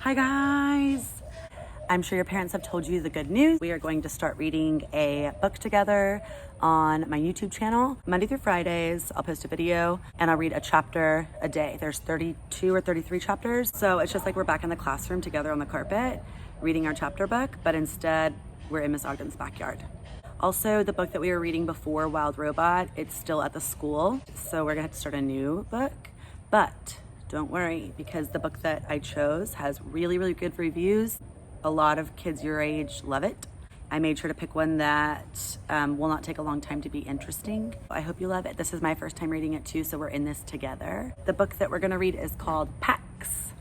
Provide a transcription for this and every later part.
Hi guys! I'm sure your parents have told you the good news. We are going to start reading a book together on my YouTube channel. Monday through Fridays, I'll post a video and I'll read a chapter a day. There's 32 or 33 chapters. So it's just like we're back in the classroom together on the carpet, reading our chapter book, but instead we're in Miss Ogden's backyard. Also, the book that we were reading before, Wild Robot, it's still at the school. So we're gonna have to start a new book, but don't worry, because the book that I chose has really, really good reviews. A lot of kids your age love it. I made sure to pick one that will not take a long time to be interesting. I hope you love it. This is my first time reading it too, so we're in this together. The book that we're gonna read is called Pax.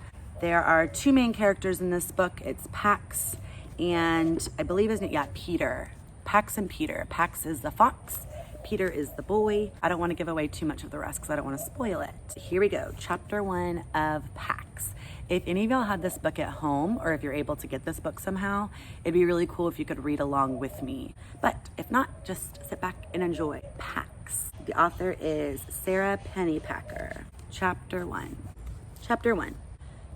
There are two main characters in this book. It's Pax and I believe his name, Peter. Pax and Peter. Pax is the fox, Peter is the boy. I don't want to give away too much of the rest because I don't want to spoil it. Here we go, chapter 1 of Pax. If any of y'all had this book at home, or if you're able to get this book somehow, it'd be really cool if you could read along with me. But if not, just sit back and enjoy Pax. The author is Sarah Pennypacker. Chapter 1. Chapter 1.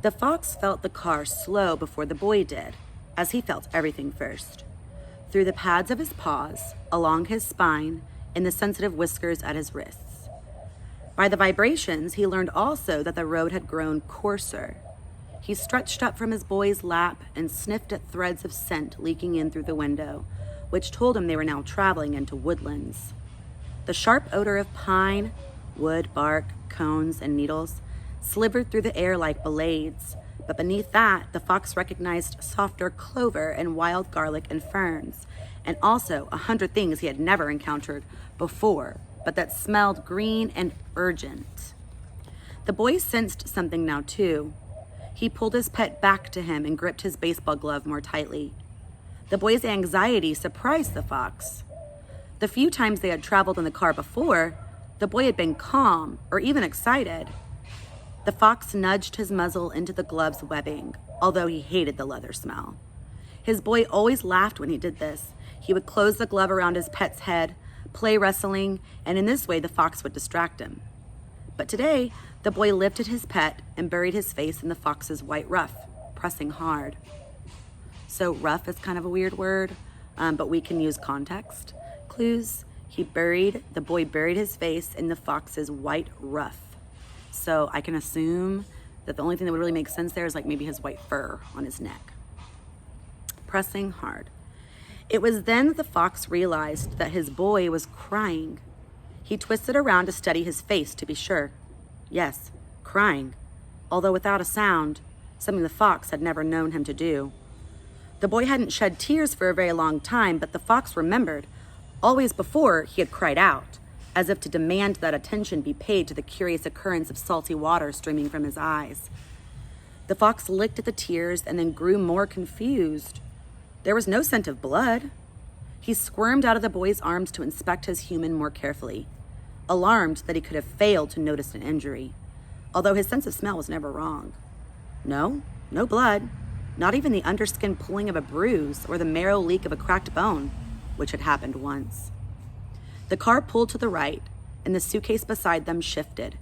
The fox felt the car slow before the boy did, as he felt everything first. Through the pads of his paws, along his spine, and the sensitive whiskers at his wrists. By the vibrations, he learned also that the road had grown coarser. He stretched up from his boy's lap and sniffed at threads of scent leaking in through the window, which told him they were now traveling into woodlands. The sharp odor of pine, wood, bark, cones, and needles slivered through the air like blades, but beneath that, the fox recognized softer clover and wild garlic and ferns, and also 100 things he had never encountered before, but that smelled green and urgent. The boy sensed something now too. He pulled his pet back to him and gripped his baseball glove more tightly. The boy's anxiety surprised the fox. The few times they had traveled in the car before, the boy had been calm or even excited. The fox nudged his muzzle into the glove's webbing, although he hated the leather smell. His boy always laughed when he did this. He would close the glove around his pet's head, play wrestling, and in this way the fox would distract him. But today, the boy lifted his pet and buried his face in the fox's white ruff, pressing hard. So ruff is kind of a weird word, but we can use context clues. The boy buried his face in the fox's white ruff. So I can assume that the only thing that would really make sense there is like maybe his white fur on his neck. Pressing hard. It was then that the fox realized that his boy was crying. He twisted around to study his face to be sure. Yes, crying, although without a sound, something the fox had never known him to do. The boy hadn't shed tears for a very long time, but the fox remembered. Always before, he had cried out, as if to demand that attention be paid to the curious occurrence of salty water streaming from his eyes. The fox licked at the tears and then grew more confused. There was no scent of blood. He squirmed out of the boy's arms to inspect his human more carefully, alarmed that he could have failed to notice an injury, although his sense of smell was never wrong. No blood, not even the underskin pulling of a bruise or the marrow leak of a cracked bone, which had happened once. The car pulled to the right, and the suitcase beside them shifted.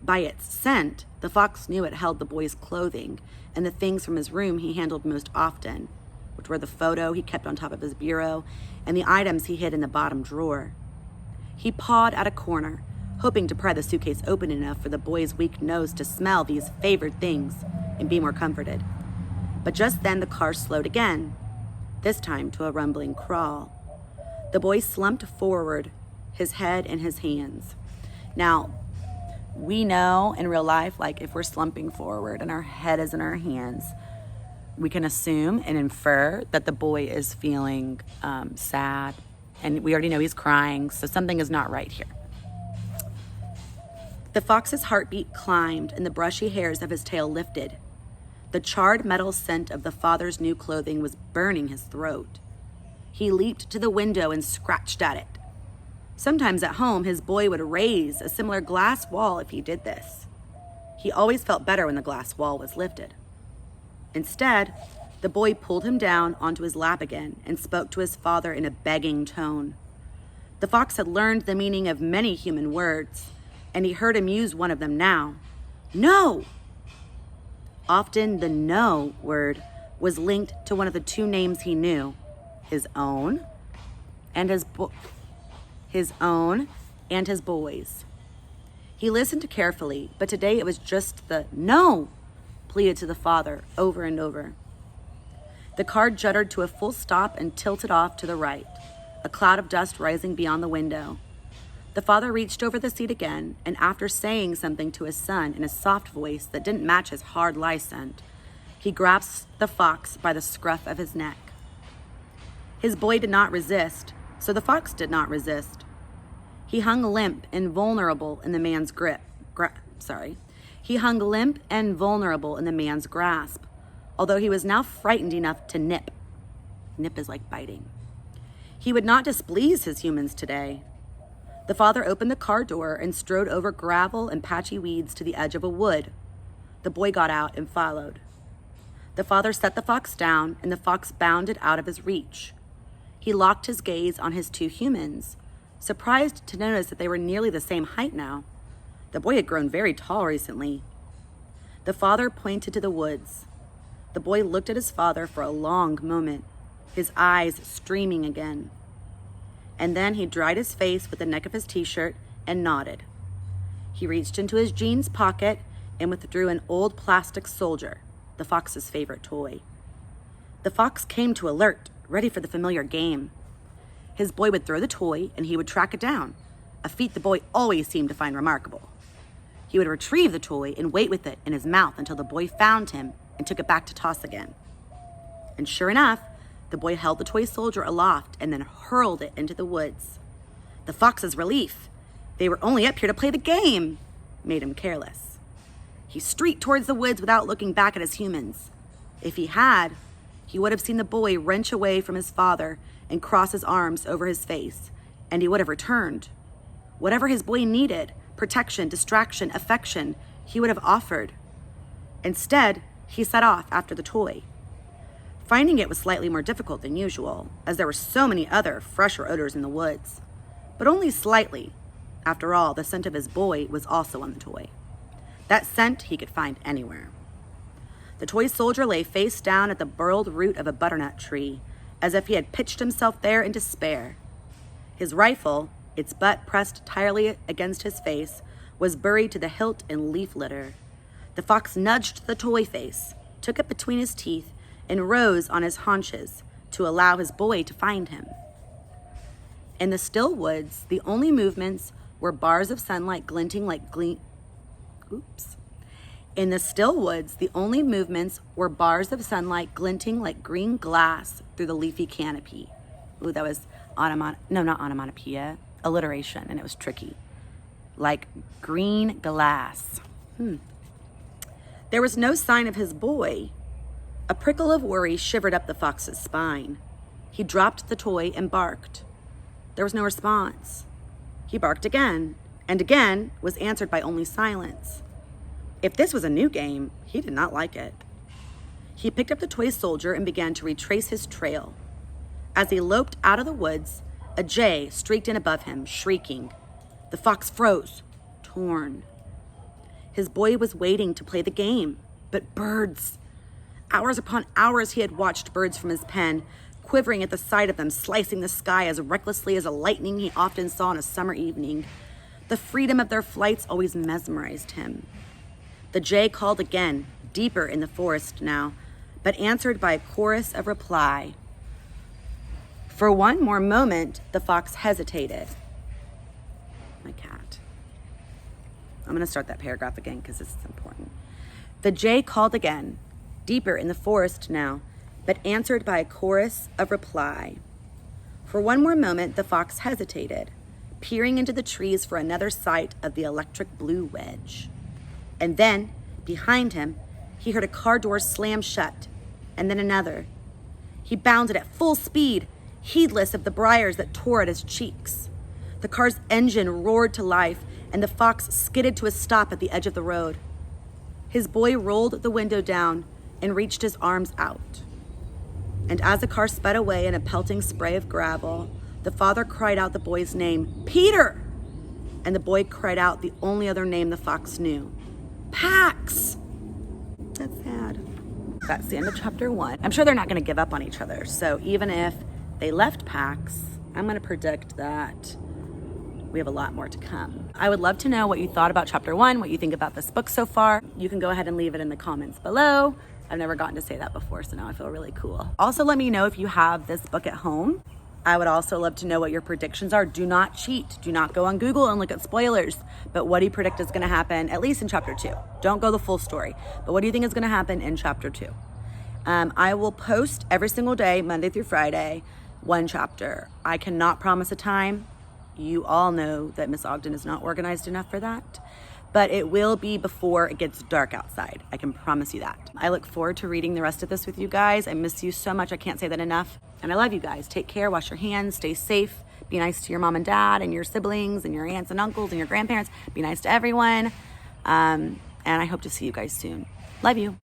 By its scent, the fox knew it held the boy's clothing and the things from his room he handled most often, which were the photo he kept on top of his bureau and the items he hid in the bottom drawer. He pawed at a corner, hoping to pry the suitcase open enough for the boy's weak nose to smell these favored things and be more comforted. But just then the car slowed again, this time to a rumbling crawl. The boy slumped forward, his head in his hands. Now, we know in real life, like if we're slumping forward and our head is in our hands, we can assume and infer that the boy is feeling sad, and we already know he's crying, so something is not right here. The fox's heartbeat climbed and the brushy hairs of his tail lifted. The charred metal scent of the father's new clothing was burning his throat. He leaped to the window and scratched at it. Sometimes at home, his boy would raise a similar glass wall if he did this. He always felt better when the glass wall was lifted. Instead, the boy pulled him down onto his lap again and spoke to his father in a begging tone. The fox had learned the meaning of many human words, and he heard him use one of them now. No! often the no word was linked to one of the two names he knew, his own and his boys. He listened carefully, but today it was just the no pleaded to the father over and over. The car juddered to a full stop and tilted off to the right, a cloud of dust rising beyond the window. The father reached over the seat again, and after saying something to his son in a soft voice that didn't match his hard lie-scent, he grasped the fox by the scruff of his neck. His boy did not resist, so the fox did not resist. He hung limp and vulnerable in the man's He hung limp and vulnerable in the man's grasp, although he was now frightened enough to nip. Nip is like biting. He would not displease his humans today. The father opened the car door and strode over gravel and patchy weeds to the edge of a wood. The boy got out and followed. The father set the fox down, and the fox bounded out of his reach. He locked his gaze on his two humans, surprised to notice that they were nearly the same height now. The boy had grown very tall recently. The father pointed to the woods. The boy looked at his father for a long moment, his eyes streaming again. And then he dried his face with the neck of his t-shirt and nodded. He reached into his jeans pocket and withdrew an old plastic soldier, the fox's favorite toy. The fox came to alert, ready for the familiar game. His boy would throw the toy and he would track it down, a feat the boy always seemed to find remarkable. He would retrieve the toy and wait with it in his mouth until the boy found him and took it back to toss again. And sure enough, the boy held the toy soldier aloft and then hurled it into the woods. The fox's relief, they were only up here to play the game, made him careless. He streaked towards the woods without looking back at his humans. If he had, he would have seen the boy wrench away from his father and cross his arms over his face, and he would have returned. Whatever his boy needed, protection, distraction, affection, he would have offered. Instead, he set off after the toy. Finding it was slightly more difficult than usual, as there were so many other fresher odors in the woods, but only slightly. After all, the scent of his boy was also on the toy. That scent he could find anywhere. The toy soldier lay face down at the burled root of a butternut tree, as if he had pitched himself there in despair. His rifle, its butt pressed tirelessly against his face, was buried to the hilt in leaf litter. The fox nudged the toy face, took it between his teeth, and rose on his haunches to allow his boy to find him. In the still woods, the only movements were bars of sunlight glinting like In the still woods, the only movements were bars of sunlight glinting like green glass through the leafy canopy. Ooh, that was onomatopoeia, alliteration, and it was tricky. Like green glass. There was no sign of his boy. A prickle of worry shivered up the fox's spine. He dropped the toy and barked. There was no response. He barked again, and again was answered by only silence. If this was a new game, he did not like it. He picked up the toy soldier and began to retrace his trail. As he loped out of the woods, a jay streaked in above him, shrieking. The fox froze, torn. His boy was waiting to play the game, but birds. Hours upon hours he had watched birds from his pen, quivering at the sight of them, slicing the sky as recklessly as a lightning he often saw on a summer evening. The freedom of their flights always mesmerized him. The jay called again, deeper in the forest now, but answered by a chorus of reply. For one more moment, the fox hesitated. My cat. I'm going to start that paragraph again because this is important. The jay called again, deeper in the forest now, but answered by a chorus of reply. For one more moment, the fox hesitated, peering into the trees for another sight of the electric blue wedge. And then, behind him, he heard a car door slam shut, and then another. He bounded at full speed, heedless of the briars that tore at his cheeks. The car's engine roared to life, and the fox skidded to a stop at the edge of the road. His boy rolled the window down and reached his arms out. And as the car sped away in a pelting spray of gravel, the father cried out the boy's name, Peter! And the boy cried out the only other name the fox knew, Pax! that's sad. That's the end of chapter 1. I'm sure they're not going to give up on each other. So even if they left Pax, I'm going to predict that we have a lot more to come. I would love to know what you thought about chapter 1, what you think about this book so far. You can go ahead and leave it in the comments below. I've never gotten to say that before, so now I feel really cool. Also, let me know if you have this book at home. I would also love to know what your predictions are. Do not cheat. Do not go on Google and look at spoilers. But what do you predict is going to happen, at least in chapter 2? Don't go the full story. But what do you think is going to happen in chapter 2? I will post every single day, Monday through Friday, 1 chapter. I cannot promise a time. You all know that Miss Ogden is not organized enough for that. But it will be before it gets dark outside. I can promise you that. I look forward to reading the rest of this with you guys. I miss you so much. I can't say that enough. And I love you guys. Take care, wash your hands, stay safe, be nice to your mom and dad and your siblings and your aunts and uncles and your grandparents. Be nice to everyone. And I hope to see you guys soon. Love you.